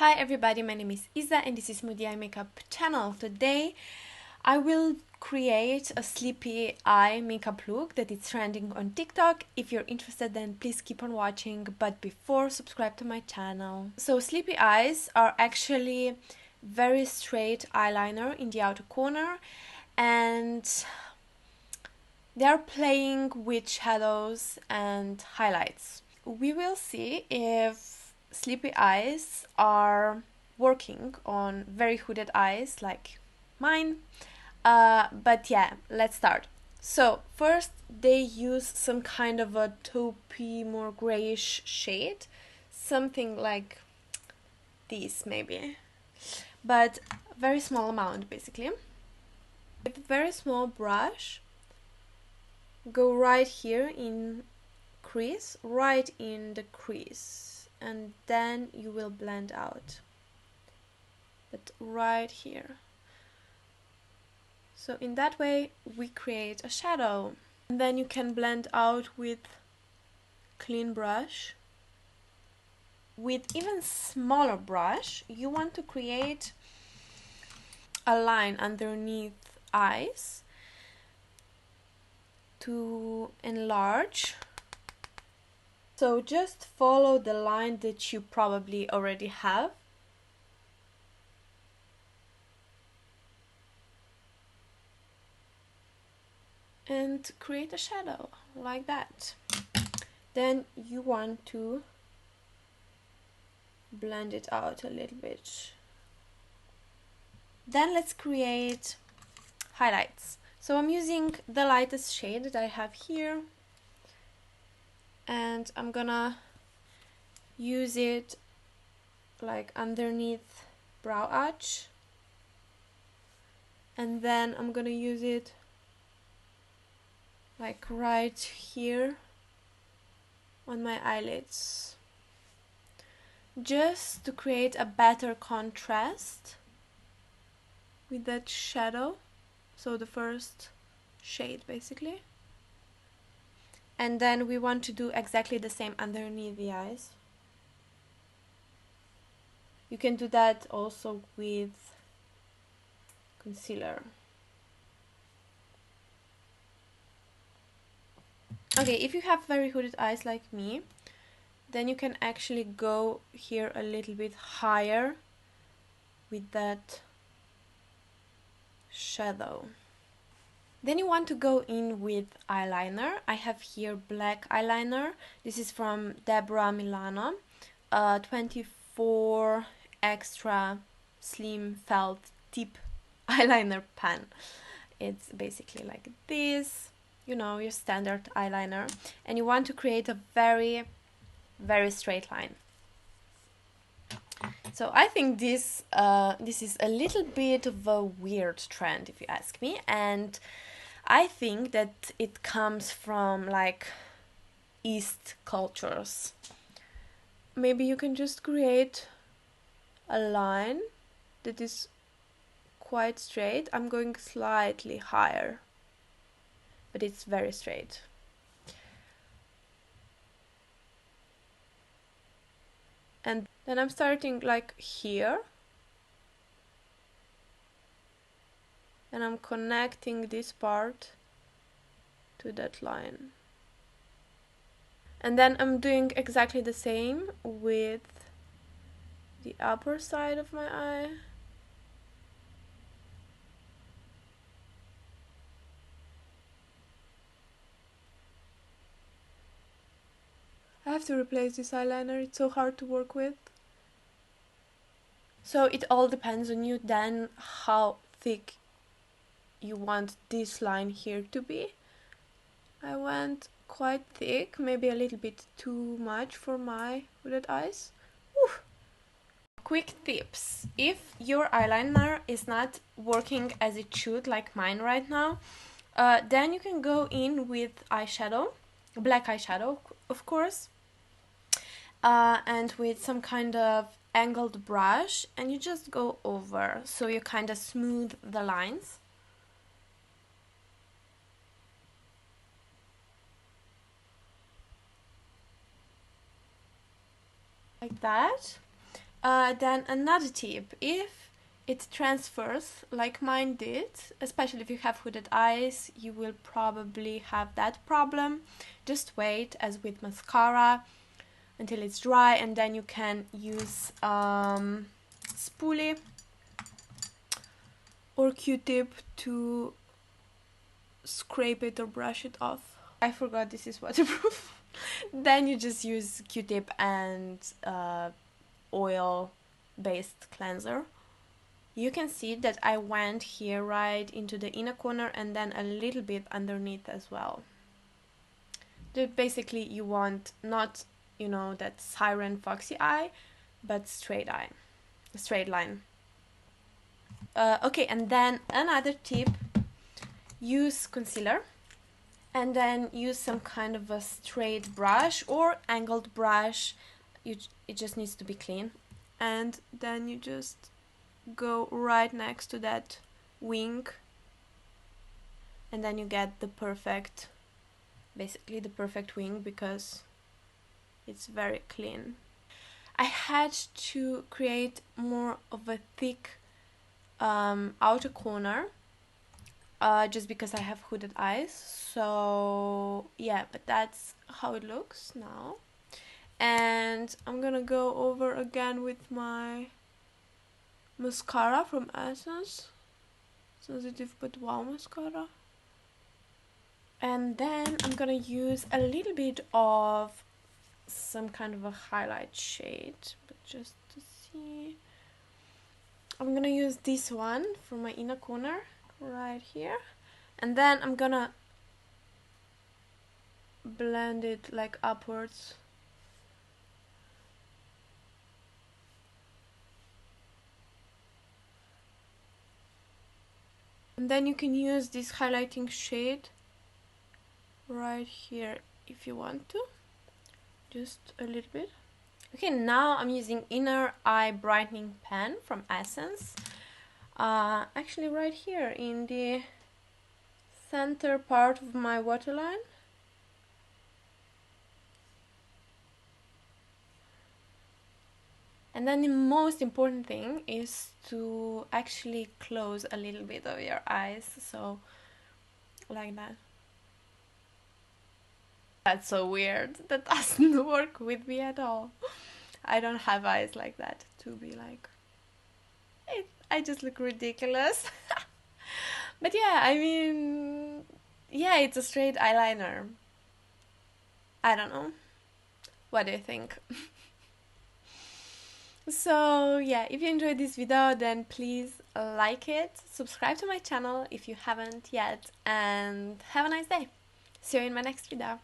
Hi everybody, my name is Isa and this is Moody Eye Makeup channel. Today I will create a sleepy eye makeup look that is trending on TikTok. If you're interested, then please keep on watching, but before, subscribe to my channel. So sleepy eyes are actually very straight eyeliner in the outer corner, and they are playing with shadows and highlights. We will see if sleepy eyes are working on very hooded eyes like mine. But yeah, let's start. So first they use some kind of a taupey, more grayish shade, something like this maybe, but very small amount basically. With a very small brush, go right here in crease, right in the crease, and then you will blend out, but right here. So in that way we create a shadow, and then you can blend out with clean brush. With even smaller brush, you want to create a line underneath eyes to enlarge. So just follow the line that you probably already have. And create a shadow like that. Then you want to blend it out a little bit. Then let's create highlights. So I'm using the lightest shade that I have here, and I'm gonna use it like underneath brow arch, and then I'm gonna use it like right here on my eyelids, just to create a better contrast with that shadow, so the first shade basically. And then we want to do exactly the same underneath the eyes. You can do that also with concealer. Okay, if you have very hooded eyes like me, then you can actually go here a little bit higher with that shadow. Then you want to go in with eyeliner. I have here black eyeliner. This is from Deborah Milano, 24 extra slim felt tip eyeliner pen. It's basically like this, you know, your standard eyeliner, and you want to create a very straight line. So I think this is a little bit of a weird trend, if you ask me, and I think that it comes from like East cultures. Maybe you can just create a line that is quite straight. I'm going slightly higher, but it's very straight. And then I'm starting like here, and I'm connecting this part to that line. And then I'm doing exactly the same with the upper side of my eye. I have to replace this eyeliner, it's so hard to work with. So it all depends on you then how thick you want this line here to be. I went quite thick, maybe a little bit too much for my hooded eyes. Whew. Quick tips. If your eyeliner is not working as it should, like mine right now, then you can go in with eyeshadow, black eyeshadow of course, and with some kind of angled brush, and you just go over, so you kind of smooth the lines. Like that. Then another tip, if it transfers like mine did, especially if you have hooded eyes, you will probably have that problem. Just wait, as with mascara, until it's dry, and then you can use spoolie or Q-tip to scrape it or brush it off. I forgot this is waterproof. Then you just use Q-tip and oil-based cleanser. You can see that I went here right into the inner corner and then a little bit underneath as well. That basically you want not, you know, that siren foxy eye, but straight line. Okay, and then another tip, use concealer and then use some kind of a straight brush or angled brush. It just needs to be clean, and then you just go right next to that wing, and then you get the perfect, basically the perfect wing, because it's very clean. I had to create more of a thick outer corner just because I have hooded eyes, so yeah, but that's how it looks now. And I'm gonna go over again with my mascara from Essence, Sensitive But Wow mascara, and then I'm gonna use a little bit of some kind of a highlight shade, but just to see, I'm gonna use this one for my inner corner right here, and then I'm gonna blend it like upwards. And then you can use this highlighting shade right here if you want to, just a little bit. Okay, now I'm using Inner Eye Brightening Pen from Essence. Actually right here in the center part of my waterline. And then the most important thing is to actually close a little bit of your eyes, so like that. That's so weird. That doesn't work with me at all. I don't have eyes like that to be like... I just look ridiculous. But yeah, I mean... yeah, it's a straight eyeliner. I don't know. What do you think? So yeah, if you enjoyed this video, then please like it, subscribe to my channel if you haven't yet, and have a nice day. See you in my next video.